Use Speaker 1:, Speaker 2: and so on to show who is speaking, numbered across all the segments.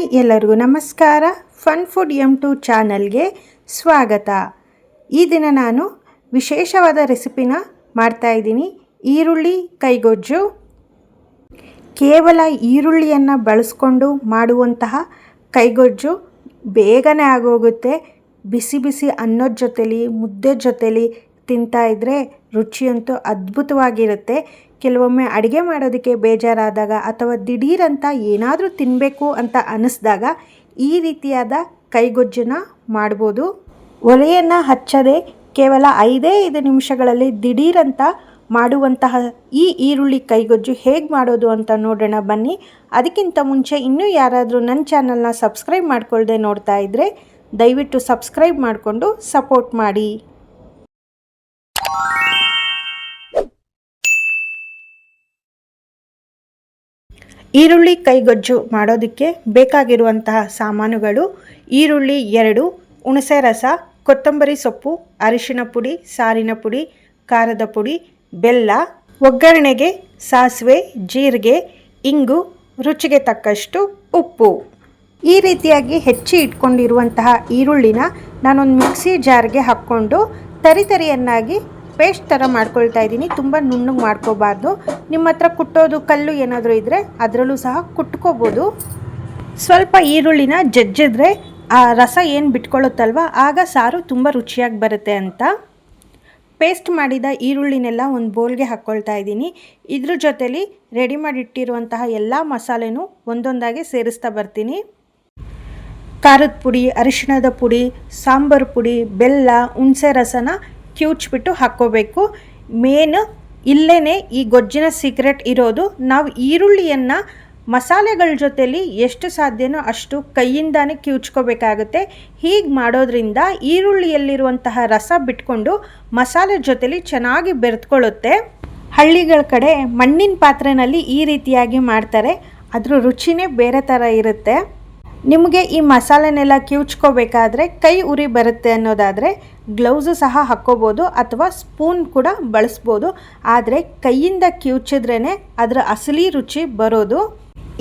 Speaker 1: Hi ಎಲ್ಲರಿಗೂ ನಮಸ್ಕಾರ. Fun food M2 ಚಾನಲ್ಗೆ ಸ್ವಾಗತ. ಈ ದಿನ ನಾನು ವಿಶೇಷವಾದ ರೆಸಿಪಿನ ಮಾಡ್ತಾಯಿದ್ದೀನಿ. ಈರುಳ್ಳಿ ಕೈಗೊಜ್ಜು. ಕೇವಲ ಈರುಳ್ಳಿಯನ್ನು ಬಳಸ್ಕೊಂಡು ಮಾಡುವಂತಹ ಕೈಗೊಜ್ಜು ಬೇಗನೆ ಆಗೋಗುತ್ತೆ. ಬಿಸಿ ಬಿಸಿ ಅನ್ನದ ಜೊತೆಲಿ ಮುದ್ದೆ ಜೊತೆಲಿ ತಿಂತಾಯಿದ್ರೆ ರುಚಿಯಂತೂ ಅದ್ಭುತವಾಗಿರುತ್ತೆ. ಕೆಲವೊಮ್ಮೆ ಅಡುಗೆ ಮಾಡೋದಕ್ಕೆ ಬೇಜಾರಾದಾಗ ಅಥವಾ ದಿಢೀರಂತ ಏನಾದರೂ ತಿನ್ನಬೇಕು ಅಂತ ಅನ್ನಿಸ್ದಾಗ ಈ ರೀತಿಯಾದ ಕೈಗೊಜ್ಜನ್ನು ಮಾಡ್ಬೋದು. ಒಲೆಯನ್ನು ಹಚ್ಚದೆ ಕೇವಲ 5 ನಿಮಿಷಗಳಲ್ಲಿ ದಿಢೀರಂತ ಮಾಡುವಂತಹ ಈ ಈರುಳ್ಳಿ ಕೈಗೊಜ್ಜು ಹೇಗೆ ಮಾಡೋದು ಅಂತ ನೋಡೋಣ ಬನ್ನಿ. ಅದಕ್ಕಿಂತ ಮುಂಚೆ ಇನ್ನೂ ಯಾರಾದರೂ ನನ್ನ ಚಾನಲ್ನ ಸಬ್ಸ್ಕ್ರೈಬ್ ಮಾಡ್ಕೊಳ್ಳದೆ ನೋಡ್ತಾ ಇದ್ದರೆ ದಯವಿಟ್ಟು ಸಬ್ಸ್ಕ್ರೈಬ್ ಮಾಡಿಕೊಂಡು ಸಪೋರ್ಟ್ ಮಾಡಿ. ಈರುಳ್ಳಿ ಕೈಗೊಜ್ಜು ಮಾಡೋದಕ್ಕೆ ಬೇಕಾಗಿರುವಂತಹ ಸಾಮಾನುಗಳು: ಈರುಳ್ಳಿ 2, ಹುಣಸೆ ರಸ, ಕೊತ್ತಂಬರಿ ಸೊಪ್ಪು, ಅರಿಶಿನ ಪುಡಿ, ಸಾರಿನ ಪುಡಿ, ಖಾರದ ಪುಡಿ, ಬೆಲ್ಲ, ಒಗ್ಗರಣೆಗೆ ಸಾಸಿವೆ, ಜೀರಿಗೆ, ಇಂಗು, ರುಚಿಗೆ ತಕ್ಕಷ್ಟು ಉಪ್ಪು. ಈ ರೀತಿಯಾಗಿ ಹೆಚ್ಚಿ ಇಟ್ಕೊಂಡಿರುವಂತಹ ಈರುಳ್ಳಿನ ನಾನೊಂದು ಮಿಕ್ಸಿ ಜಾರ್ಗೆ ಹಾಕ್ಕೊಂಡು ತರಿಯನ್ನಾಗಿ ಪೇಸ್ಟ್ ಥರ ಮಾಡ್ಕೊಳ್ತಾ ಇದ್ದೀನಿ. ತುಂಬ ನುಣ್ಣಗೆ ಮಾಡ್ಕೋಬಾರ್ದು. ನಿಮ್ಮ ಹತ್ರ ಕುಟ್ಟೋದು ಕಲ್ಲು ಏನಾದರೂ ಇದ್ದರೆ ಅದರಲ್ಲೂ ಸಹ ಕುಟ್ಕೋಬೋದು. ಸ್ವಲ್ಪ ಈರುಳ್ಳಿನ ಜಜ್ಜಿದ್ರೆ ಆ ರಸ ಏನು ಬಿಟ್ಕೊಳ್ಳುತ್ತಲ್ವ ಆಗ ಸಾರು ತುಂಬ ರುಚಿಯಾಗಿ ಬರುತ್ತೆ ಅಂತ. ಪೇಸ್ಟ್ ಮಾಡಿದ ಈರುಳ್ಳಿನೆಲ್ಲ ಒಂದು ಬೌಲ್ಗೆ ಹಾಕ್ಕೊಳ್ತಾ ಇದ್ದೀನಿ. ಇದ್ರ ಜೊತೆಲಿ ರೆಡಿ ಮಾಡಿಟ್ಟಿರುವಂತಹ ಎಲ್ಲ ಮಸಾಲೆನೂ ಒಂದೊಂದಾಗಿ ಸೇರಿಸ್ತಾ ಬರ್ತೀನಿ. ಖಾರದ ಪುಡಿ, ಅರಿಶಿಣದ ಪುಡಿ, ಸಾಂಬಾರು ಪುಡಿ, ಬೆಲ್ಲ, ಹುಣಸೆ ರಸನ ಕಿವುಚ್ಬಿಟ್ಟು ಹಾಕ್ಕೋಬೇಕು. ಮೇನ್ ಇಲ್ಲೇ ಈ ಗೊಜ್ಜಿನ ಸೀಕ್ರೆಟ್ ಇರೋದು. ನಾವು ಈರುಳ್ಳಿಯನ್ನು ಮಸಾಲೆಗಳ ಜೊತೆಲಿ ಎಷ್ಟು ಸಾಧ್ಯನೋ ಅಷ್ಟು ಕೈಯಿಂದಾನೇ ಕಿವುಚ್ಕೋಬೇಕಾಗುತ್ತೆ. ಹೀಗೆ ಮಾಡೋದ್ರಿಂದ ಈರುಳ್ಳಿಯಲ್ಲಿರುವಂತಹ ರಸ ಬಿಟ್ಕೊಂಡು ಮಸಾಲೆ ಜೊತೆಲಿ ಚೆನ್ನಾಗಿ ಬೆರೆತ್ಕೊಳ್ಳುತ್ತೆ. ಹಳ್ಳಿಗಳ ಕಡೆ ಮಣ್ಣಿನ ಪಾತ್ರೆಯಲ್ಲಿ ಈ ರೀತಿಯಾಗಿ ಮಾಡ್ತಾರೆ. ಅದ್ರ ರುಚಿನೇ ಬೇರೆ ಥರ ಇರುತ್ತೆ. ನಿಮಗೆ ಈ ಮಸಾಲೆನೆಲ್ಲ ಕಿವುಚ್ಕೋಬೇಕಾದ್ರೆ ಕೈ ಉರಿ ಬರುತ್ತೆ ಅನ್ನೋದಾದರೆ ಗ್ಲೌಸು ಸಹ ಹಾಕ್ಕೋಬೋದು ಅಥವಾ ಸ್ಪೂನ್ ಕೂಡ ಬಳಸ್ಬೋದು. ಆದರೆ ಕೈಯಿಂದ ಕಿವುಚಿದ್ರೇ ಅದರ ಅಸಲಿ ರುಚಿ ಬರೋದು.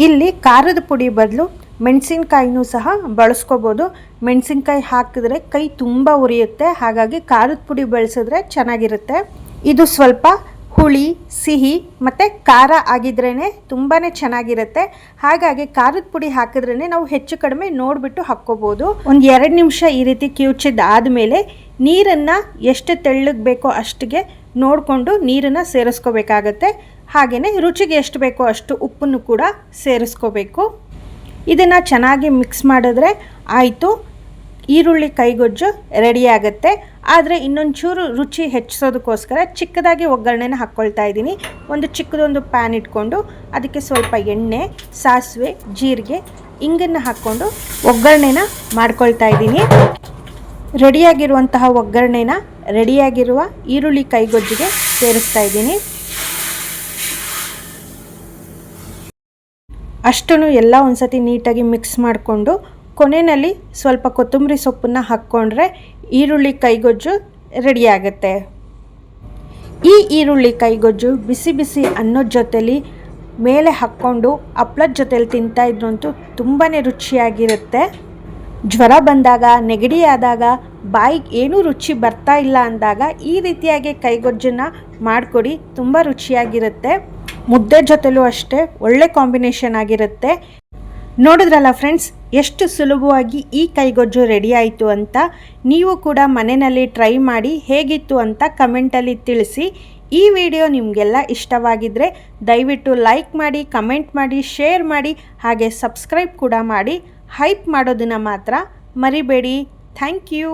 Speaker 1: ಇಲ್ಲಿ ಖಾರದ ಪುಡಿ ಬದಲು ಮೆಣಸಿನ್ಕಾಯಿನೂ ಸಹ ಬಳಸ್ಕೋಬೋದು. ಮೆಣಸಿನ್ಕಾಯಿ ಹಾಕಿದ್ರೆ ಕೈ ತುಂಬ ಉರಿಯುತ್ತೆ. ಹಾಗಾಗಿ ಖಾರದ ಪುಡಿ ಬಳಸಿದ್ರೆ ಚೆನ್ನಾಗಿರುತ್ತೆ. ಇದು ಸ್ವಲ್ಪ ಹುಳಿ, ಸಿಹಿ ಮತ್ತು ಖಾರ ಆಗಿದ್ರೇ ತುಂಬಾ ಚೆನ್ನಾಗಿರುತ್ತೆ. ಹಾಗಾಗಿ ಖಾರದ ಪುಡಿ ಹಾಕಿದ್ರೇ ನಾವು ಹೆಚ್ಚು ಕಡಿಮೆ ನೋಡಿಬಿಟ್ಟು ಹಾಕ್ಕೋಬೋದು. ಒಂದು 2 ನಿಮಿಷ ಈ ರೀತಿ ಕಿವುಚಿದ್ದಾದಮೇಲೆ ನೀರನ್ನು ಎಷ್ಟು ತೆಳ್ಳಗೆ ಬೇಕೋ ಅಷ್ಟಿಗೆ ನೋಡಿಕೊಂಡು ನೀರನ್ನು ಸೇರಿಸ್ಕೋಬೇಕಾಗತ್ತೆ. ಹಾಗೆಯೇ ರುಚಿಗೆ ಎಷ್ಟು ಬೇಕೋ ಅಷ್ಟು ಉಪ್ಪನ್ನು ಕೂಡ ಸೇರಿಸ್ಕೋಬೇಕು. ಇದನ್ನು ಚೆನ್ನಾಗಿ ಮಿಕ್ಸ್ ಮಾಡಿದ್ರೆ ಆಯಿತು, ಈರುಳ್ಳಿ ಕೈಗೊಜ್ಜು ರೆಡಿಯಾಗುತ್ತೆ. ಆದರೆ ಇನ್ನೊಂಚೂರು ರುಚಿ ಹೆಚ್ಚಿಸೋದಕ್ಕೋಸ್ಕರ ಚಿಕ್ಕದಾಗಿ ಒಗ್ಗರಣೆನ ಹಾಕ್ಕೊಳ್ತಾ ಇದ್ದೀನಿ. ಒಂದು ಚಿಕ್ಕದೊಂದು ಪ್ಯಾನ್ ಇಟ್ಕೊಂಡು ಅದಕ್ಕೆ ಸ್ವಲ್ಪ ಎಣ್ಣೆ, ಸಾಸಿವೆ, ಜೀರಿಗೆ, ಇಂಗನ್ನು ಹಾಕ್ಕೊಂಡು ಒಗ್ಗರಣೆನ ಮಾಡ್ಕೊಳ್ತಾ ಇದ್ದೀನಿ. ರೆಡಿಯಾಗಿರುವಂತಹ ಒಗ್ಗರಣೆನ ರೆಡಿಯಾಗಿರುವ ಈರುಳ್ಳಿ ಕೈಗೊಜ್ಜಿಗೆ ಸೇರಿಸ್ತಾ ಇದ್ದೀನಿ. ಅಷ್ಟನ್ನು ಎಲ್ಲ ಒಂದ್ಸತಿ ನೀಟಾಗಿ ಮಿಕ್ಸ್ ಮಾಡಿಕೊಂಡು ಕೊನೆಯಲ್ಲಿ ಸ್ವಲ್ಪ ಕೊತ್ತಂಬರಿ ಸೊಪ್ಪನ್ನು ಹಾಕ್ಕೊಂಡ್ರೆ ಈರುಳ್ಳಿ ಕೈಗೊಜ್ಜು ರೆಡಿಯಾಗುತ್ತೆ. ಈ ಈರುಳ್ಳಿ ಕೈಗೊಜ್ಜು ಬಿಸಿ ಬಿಸಿ ಅನ್ನದ ಜೊತೆಲಿ ಮೇಲೆ ಹಾಕ್ಕೊಂಡು ಹಪ್ಳದ ಜೊತೆಲಿ ತಿಂತಾಯಿದ್ರಂತೂ ತುಂಬಾ ರುಚಿಯಾಗಿರುತ್ತೆ. ಜ್ವರ ಬಂದಾಗ, ನೆಗಡಿ ಆದಾಗ, ಬಾಯಿಗೆ ಏನೂ ರುಚಿ ಬರ್ತಾ ಇಲ್ಲ ಅಂದಾಗ ಈ ರೀತಿಯಾಗಿ ಕೈಗೊಜ್ಜನ್ನು ಮಾಡಿಕೊಡಿ, ತುಂಬ ರುಚಿಯಾಗಿರುತ್ತೆ. ಮುದ್ದೆ ಜೊತೆಲೂ ಅಷ್ಟೇ ಒಳ್ಳೆ ಕಾಂಬಿನೇಷನ್ ಆಗಿರುತ್ತೆ. ನೋಡಿದ್ರಲ್ಲ ಫ್ರೆಂಡ್ಸ್, ಎಷ್ಟು ಸುಲಭವಾಗಿ ಈ ಕೈಗೊಜ್ಜು ರೆಡಿ ಆಯಿತು ಅಂತ. ನೀವು ಕೂಡ ಮನೆಯಲ್ಲಿ ಟ್ರೈ ಮಾಡಿ ಹೇಗಿತ್ತು ಅಂತ ಕಮೆಂಟಲ್ಲಿ ತಿಳಿಸಿ. ಈ ವಿಡಿಯೋ ನಿಮಗೆಲ್ಲ ಇಷ್ಟವಾಗಿದ್ದರೆ ದಯವಿಟ್ಟು ಲೈಕ್ ಮಾಡಿ, ಕಮೆಂಟ್ ಮಾಡಿ, ಶೇರ್ ಮಾಡಿ, ಹಾಗೆ ಸಬ್ಸ್ಕ್ರೈಬ್ ಕೂಡ ಮಾಡಿ. ಹೈಪ್ ಮಾಡೋದನ್ನು ಮಾತ್ರ ಮರಿಬೇಡಿ. Thank you.